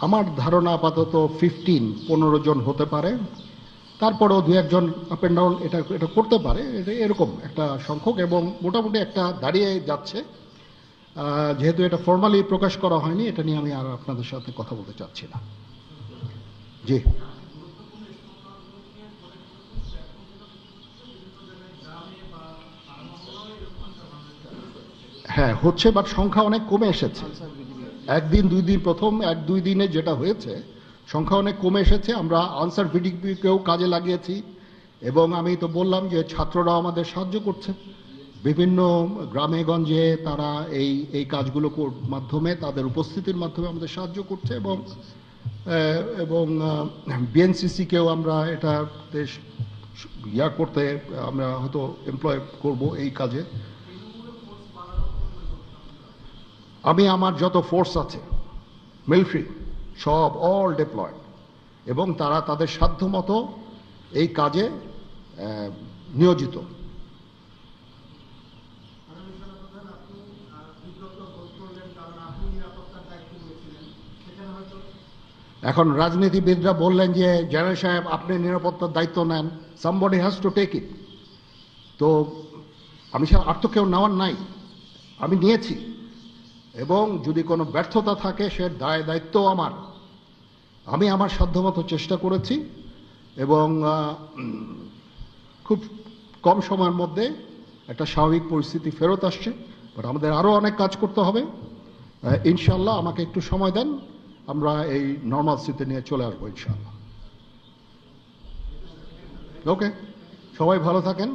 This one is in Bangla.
আমার ধারণা আপাতত 15 জন হতে পারে, তারপরেও দু একজন আপ অ্যান্ড ডাউন এটা এটা করতে পারে, এরকম একটা সংখ্যক, এবং মোটামুটি একটা দাঁড়িয়ে যাচ্ছে। যেহেতু এটা ফর্মালি প্রকাশ করা হয়নি, এটা নিয়ে আমি আর আপনাদের সাথে কথা বলতে চাচ্ছি না। জি হ্যাঁ হচ্ছে, বাট সংখ্যা অনেক কমে এসেছে। একদিন দুই দিন, প্রথম এক দুই দিনে যেটা হয়েছে সংখ্যা অনেক কমে এসেছে। আমরা আনসার ভিডিপিকেও কাজে লাগিয়েছি, এবং আমি তো বললাম যে ছাত্ররা আমাদের সাহায্য করছে বিভিন্ন গ্রামে গঞ্জে, তারা এই কাজগুলো মাধ্যমে, তাদের উপস্থিতির মাধ্যমে আমাদের সাহায্য করছে, এবং এবং বিএনসিসিকেও আমরা এটা করতে আমরা হয়তো এমপ্লয় করব এই কাজে। আমি আমার যত ফোর্স আছে মিলিটারি সব অল ডিপ্লয়েড, এবং তারা তাদের সাধ্য মতো এই কাজে নিয়োজিত। এখন রাজনীতিবিদরা বললেন যে জেনারেল সাহেব আপনি নিরাপত্তার দায়িত্ব নেন, somebody has to take it. তো আমি আর তো কেউ নেওয়ার নাই, আমি নিয়েছি, এবং যদি কোনো ব্যর্থতা থাকে সে দায়িত্ব আমার। আমি আমার সাধ্যমতো চেষ্টা করেছি, এবং খুব কম সময়ের মধ্যে একটা স্বাভাবিক পরিস্থিতি ফেরত আসছে। বাট আমাদের আরও অনেক কাজ করতে হবে। ইনশাল্লাহ আমাকে একটু সময় দেন, আমরা এই নর্মাল স্থিতি নিয়ে চলে আসবো ইনশাল্লাহ। ওকে, সবাই ভালো থাকেন।